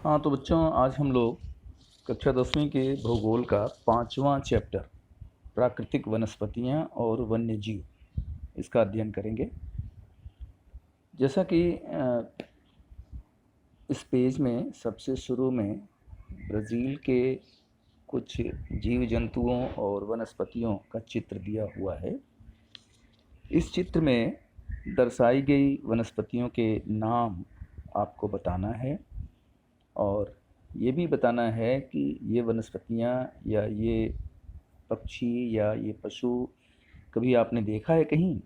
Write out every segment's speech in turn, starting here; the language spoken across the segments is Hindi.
हाँ, तो बच्चों आज हम लोग कक्षा 10वीं के भूगोल का 5वां चैप्टर प्राकृतिक वनस्पतियाँ और वन्य जीव इसका अध्ययन करेंगे। जैसा कि इस पेज में सबसे शुरू में ब्राज़ील के कुछ जीव जंतुओं और वनस्पतियों का चित्र दिया हुआ है। इस चित्र में दर्शाई गई वनस्पतियों के नाम आपको बताना है और ये भी बताना है कि ये वनस्पतियाँ या ये पक्षी या ये पशु कभी आपने देखा है कहीं,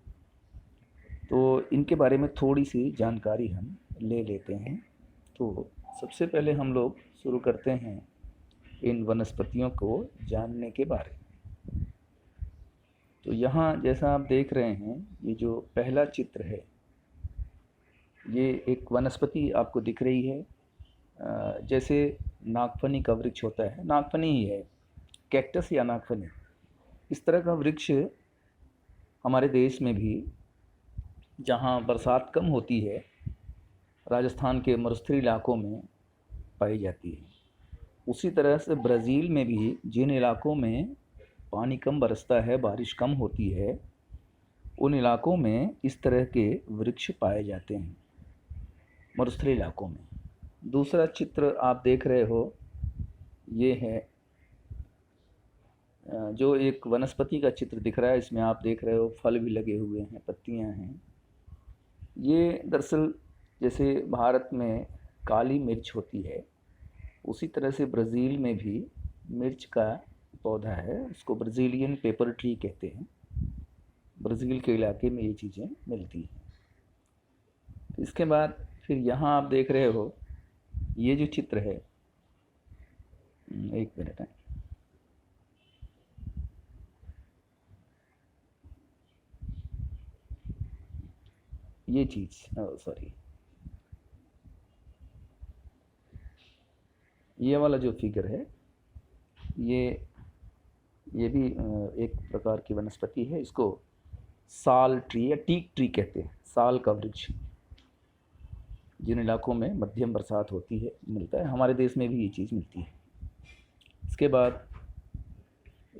तो इनके बारे में थोड़ी सी जानकारी हम ले लेते हैं। तो सबसे पहले हम लोग शुरू करते हैं इन वनस्पतियों को जानने के बारे में। तो यहाँ जैसा आप देख रहे हैं, ये जो पहला चित्र है, ये एक वनस्पति आपको दिख रही है। जैसे नागफनी का वृक्ष होता है, नागफनी ही है, कैक्टस या नागफनी, इस तरह का वृक्ष हमारे देश में भी, जहाँ बरसात कम होती है, राजस्थान के मरुस्थलीय इलाकों में पाई जाती है। उसी तरह से ब्राज़ील में भी जिन इलाकों में पानी कम बरसता है, बारिश कम होती है, उन इलाकों में इस तरह के वृक्ष पाए जाते हैं, मरुस्थलीय इलाकों में। दूसरा चित्र आप देख रहे हो, ये है जो एक वनस्पति का चित्र दिख रहा है। इसमें आप देख रहे हो फल भी लगे हुए हैं, पत्तियां हैं। ये दरअसल जैसे भारत में काली मिर्च होती है, उसी तरह से ब्राज़ील में भी मिर्च का पौधा है, उसको ब्राज़ीलियन पेपर ट्री कहते हैं। ब्राज़ील के इलाके में ये चीज़ें मिलती हैं। इसके बाद फिर यहाँ आप देख रहे हो, ये जो चित्र है, एक मिनट है, ये चीज़ सॉरी, ये वाला जो फिगर है, ये भी एक प्रकार की वनस्पति है। इसको साल ट्री या टीक ट्री कहते हैं, साल का वृक्ष। जिन इलाकों में मध्यम बरसात होती है मिलता है, हमारे देश में भी ये चीज़ मिलती है। इसके बाद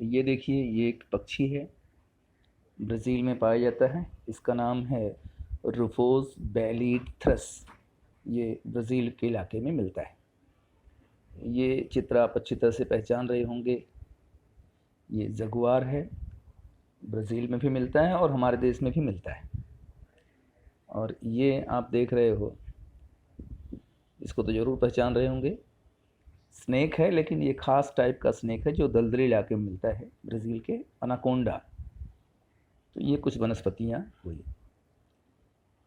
ये देखिए, ये एक पक्षी है, ब्राज़ील में पाया जाता है। इसका नाम है रुफोस बैलीड थ्रस। ये ब्राज़ील के इलाके में मिलता है। ये चित्र आप अच्छी तरह से पहचान रहे होंगे, ये जगुआर है, ब्राज़ील में भी मिलता है और हमारे देश में भी मिलता है। और ये आप देख रहे हो, इसको तो ज़रूर पहचान रहे होंगे, स्नेक है, लेकिन ये ख़ास टाइप का स्नेक है जो दलदली इलाके में मिलता है, ब्राज़ील के अनाकोंडा। तो ये कुछ वनस्पतियाँ हुई।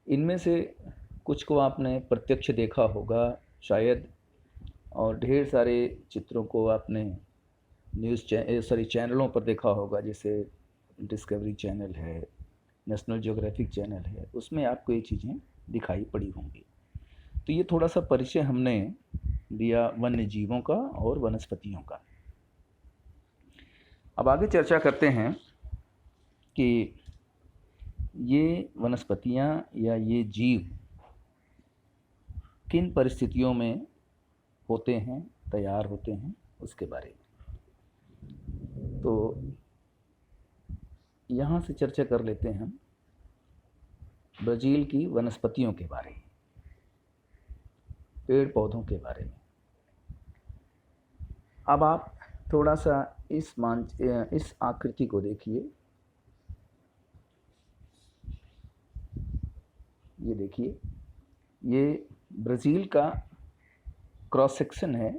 इनमें से कुछ को आपने प्रत्यक्ष देखा होगा शायद, और ढेर सारे चित्रों को आपने चैनलों पर देखा होगा, जैसे डिस्कवरी चैनल है, नेशनल ज्योग्राफिक चैनल है, उसमें आपको ये चीज़ें दिखाई पड़ी होंगी। तो ये थोड़ा सा परिचय हमने दिया वन्य जीवों का और वनस्पतियों का। अब आगे चर्चा करते हैं कि ये वनस्पतियाँ या ये जीव किन परिस्थितियों में होते हैं, तैयार होते हैं, उसके बारे में। तो यहाँ से चर्चा कर लेते हैं हम ब्राज़ील की वनस्पतियों के बारे में, पेड़ पौधों के बारे में। अब आप थोड़ा सा इस आकृति को देखिए। ये देखिए, ये ब्राज़ील का क्रॉस सेक्शन है।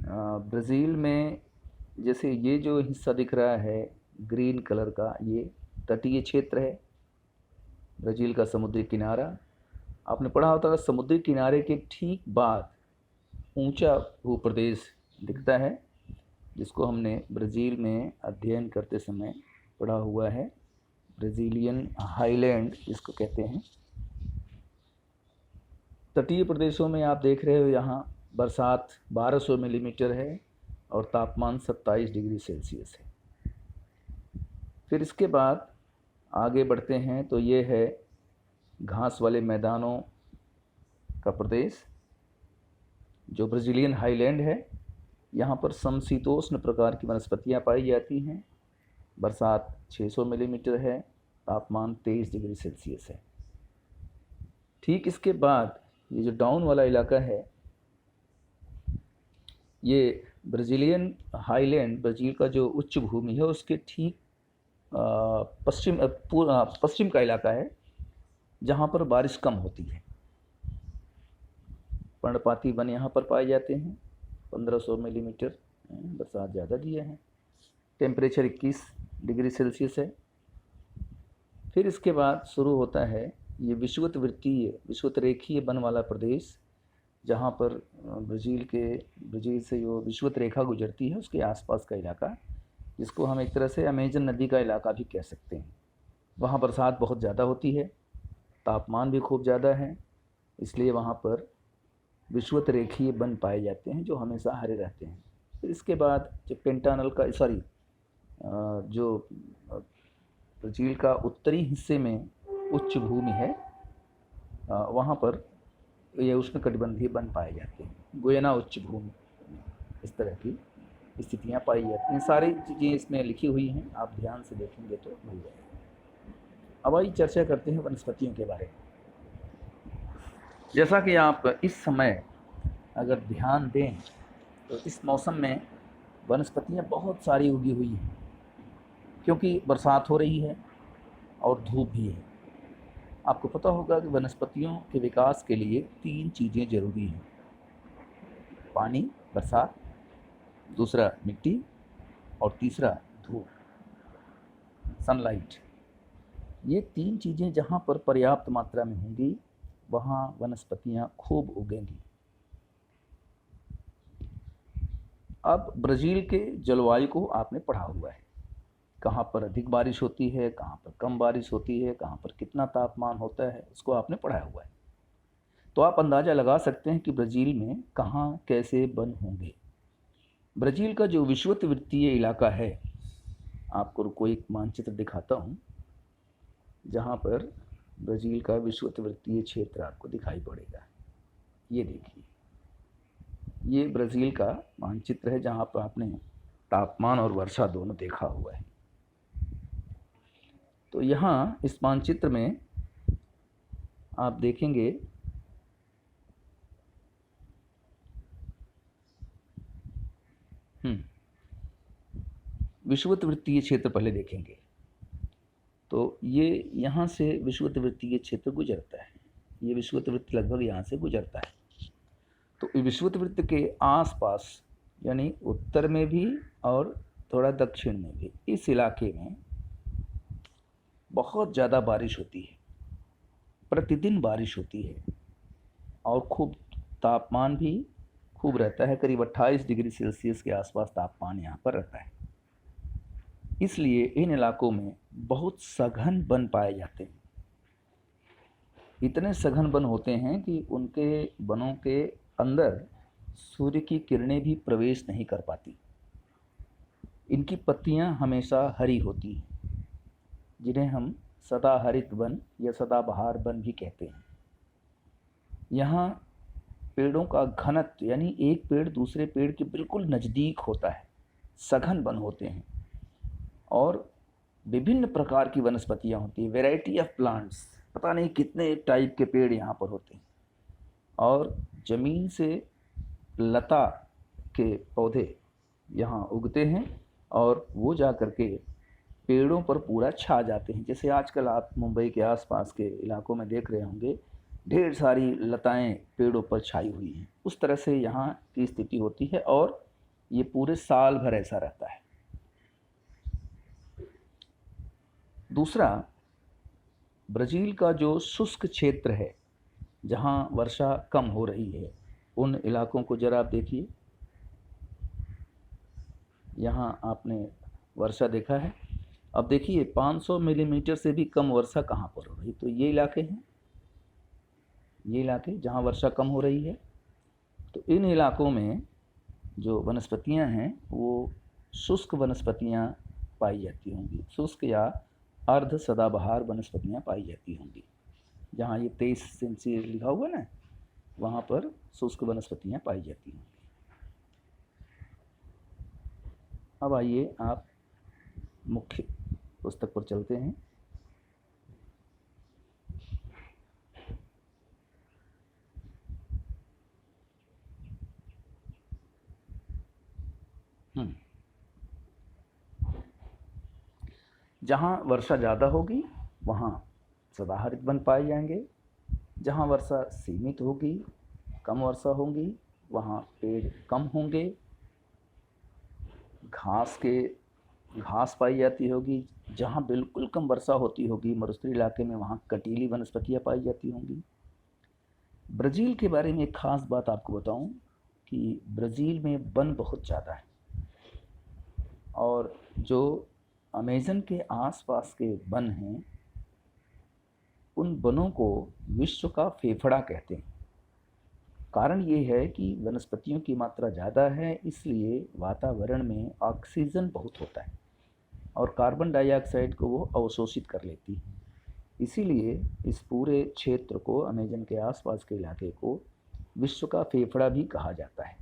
ब्राज़ील में जैसे ये जो हिस्सा दिख रहा है ग्रीन कलर का, ये तटीय क्षेत्र है, ब्राज़ील का समुद्री किनारा। आपने पढ़ा होता है समुद्री किनारे के ठीक बाद ऊंचा भूप्रदेश दिखता है, जिसको हमने ब्राज़ील में अध्ययन करते समय पढ़ा हुआ है, ब्राज़ीलियन हाईलैंड जिसको कहते हैं। तटीय प्रदेशों में आप देख रहे हो, यहाँ बरसात 1200 मिलीमीटर है और तापमान 27 डिग्री सेल्सियस है। फिर इसके बाद आगे बढ़ते हैं तो ये है घास वाले मैदानों का प्रदेश। जो ब्राज़ीलियन हाईलैंड है, यहाँ पर समशीतोष्ण प्रकार की वनस्पतियाँ पाई जाती हैं। बरसात 600 मिलीमीटर है, तापमान 23 डिग्री सेल्सियस है। ठीक इसके बाद ये जो डाउन वाला इलाका है, ये ब्राज़ीलियन हाईलैंड, ब्राज़ील का जो उच्च भूमि है उसके ठीक पश्चिम का इलाका है, जहाँ पर बारिश कम होती है। पर्णपाती वन यहाँ पर पाए जाते हैं। 1500 मिलीमीटर बरसात ज़्यादा दिए हैं। टेम्परेचर 21 डिग्री सेल्सियस है। फिर इसके बाद शुरू होता है ये विषुवत रेखीय वन वाला प्रदेश, जहाँ पर ब्राज़ील से जो विषुवत रेखा गुजरती है उसके आसपास का इलाका, जिसको हम एक तरह से अमेजन नदी का इलाका भी कह सकते हैं। वहाँ बरसात बहुत ज़्यादा होती है, तापमान भी खूब ज़्यादा है, इसलिए वहाँ पर विषुवत रेखीय वन पाए जाते हैं जो हमेशा हरे रहते हैं। फिर इसके बाद जो जो ब्राज़ील का उत्तरी हिस्से में उच्च भूमि है, वहाँ पर ये उष्णकटिबंधीय वन पाए जाते हैं। गुयाना उच्च भूमि, इस तरह की स्थितियाँ पाई जाती हैं। सारी चीज़ें इसमें लिखी हुई हैं, आप ध्यान से देखेंगे तो मिल जाएगा। अब आइए चर्चा करते हैं वनस्पतियों के बारे में। जैसा कि आप इस समय अगर ध्यान दें तो इस मौसम में वनस्पतियाँ बहुत सारी उगी हुई हैं, क्योंकि बरसात हो रही है और धूप भी है। आपको पता होगा कि वनस्पतियों के विकास के लिए 3 चीज़ें ज़रूरी हैं: पानी, बरसात, दूसरा मिट्टी और तीसरा धूप, सनलाइट। ये 3 चीज़ें जहाँ पर पर्याप्त मात्रा में होंगी वहाँ वनस्पतियाँ खूब उगेंगी। अब ब्राज़ील के जलवायु को आपने पढ़ा हुआ है, कहाँ पर अधिक बारिश होती है, कहाँ पर कम बारिश होती है, कहाँ पर कितना तापमान होता है, उसको आपने पढ़ा हुआ है। तो आप अंदाज़ा लगा सकते हैं कि ब्राज़ील में कहाँ कैसे वन होंगे। ब्राज़ील का जो विषुववृत्तीय इलाका है, आपको रुको एक मानचित्र दिखाता हूँ, जहाँ पर ब्राज़ील का विषुववृत्तीय क्षेत्र आपको दिखाई पड़ेगा। ये देखिए, ये ब्राज़ील का मानचित्र है, जहाँ पर आपने तापमान और वर्षा दोनों देखा हुआ है। तो यहाँ इस मानचित्र में आप देखेंगे विषुववृत्तीय क्षेत्र पहले देखेंगे। तो ये यहाँ से विषुववृत्तीय क्षेत्र गुजरता है, ये विषुववृत्त लगभग यहाँ से गुजरता है। तो विषुववृत्त के आसपास, यानी उत्तर में भी और थोड़ा दक्षिण में भी, इस इलाके में बहुत ज़्यादा बारिश होती है, प्रतिदिन बारिश होती है और खूब तापमान भी खूब रहता है। करीब 28 डिग्री सेल्सियस के आसपास तापमान यहाँ पर रहता है। इसलिए इन इलाकों में बहुत सघन वन पाए जाते हैं। इतने सघन वन होते हैं कि उनके वनों के अंदर सूर्य की किरणें भी प्रवेश नहीं कर पाती। इनकी पत्तियां हमेशा हरी होती हैं, जिन्हें हम सदाहरित वन या सदाबहार वन भी कहते हैं। यहाँ पेड़ों का घनत्व, यानी एक पेड़ दूसरे पेड़ के बिल्कुल नज़दीक होता है, सघन वन होते हैं और विभिन्न प्रकार की वनस्पतियाँ होती है, वैरायटी ऑफ प्लांट्स, पता नहीं कितने टाइप के पेड़ यहाँ पर होते हैं। और ज़मीन से लता के पौधे यहाँ उगते हैं और वो जा कर के पेड़ों पर पूरा छा जाते हैं। जैसे आजकल आप मुंबई के आसपास के इलाकों में देख रहे होंगे, ढेर सारी लताएं पेड़ों पर छाई हुई हैं, उस तरह से यहाँ की स्थिति होती है और ये पूरे साल भर ऐसा रहता है। दूसरा, ब्राज़ील का जो शुष्क क्षेत्र है, जहाँ वर्षा कम हो रही है, उन इलाकों को जरा आप देखिए। यहाँ आपने वर्षा देखा है, अब देखिए 500 मिलीमीटर से भी कम वर्षा कहाँ पर हो रही। तो ये इलाके हैं, ये इलाके जहाँ वर्षा कम हो रही है। तो इन इलाकों में जो वनस्पतियाँ हैं वो शुष्क वनस्पतियाँ पाई जाती होंगी, शुष्क या अर्ध सदाबहार वनस्पतियाँ पाई जाती होंगी। जहाँ ये 23 सेल्सियस लिखा हुआ ना, वहाँ पर शुष्क वनस्पतियाँ पाई जाती हैं। अब आइए आप मुख्य पुस्तक पर चलते हैं। जहाँ वर्षा ज़्यादा होगी वहाँ सदाहरित वन पाए जाएंगे। जहाँ वर्षा सीमित होगी, कम वर्षा होगी, वहाँ पेड़ कम होंगे, घास पाई जाती होगी। जहाँ बिल्कुल कम वर्षा होती होगी मरुस्थलीय इलाके में, वहाँ कटीली वनस्पतियाँ पाई जाती होंगी। ब्राज़ील के बारे में एक ख़ास बात आपको बताऊं कि ब्राज़ील में वन बहुत ज़्यादा है, और जो अमेज़न के आसपास के वन हैं उन वनों को विश्व का फेफड़ा कहते हैं। कारण ये है कि वनस्पतियों की मात्रा ज़्यादा है, इसलिए वातावरण में ऑक्सीजन बहुत होता है और कार्बन डाइऑक्साइड को वो अवशोषित कर लेती है। इसीलिए इस पूरे क्षेत्र को, अमेज़न के आसपास के इलाके को, विश्व का फेफड़ा भी कहा जाता है।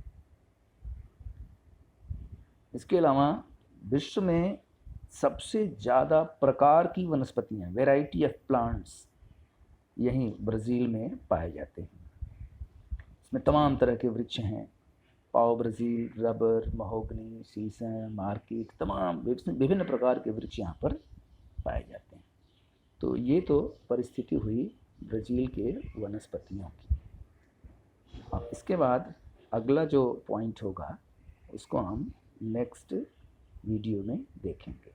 इसके अलावा विश्व में सबसे ज़्यादा प्रकार की वनस्पतियाँ, वैरायटी ऑफ प्लांट्स, यहीं ब्राज़ील में पाए जाते हैं। इसमें तमाम तरह के वृक्ष हैं, पाओ ब्राज़ील, रबर, महोगनी, शीशम, आर्किड, तमाम विभिन्न प्रकार के वृक्ष यहाँ पर पाए जाते हैं। तो ये तो परिस्थिति हुई ब्राज़ील के वनस्पतियों की। अब इसके बाद अगला जो पॉइंट होगा उसको हम नेक्स्ट वीडियो में देखेंगे।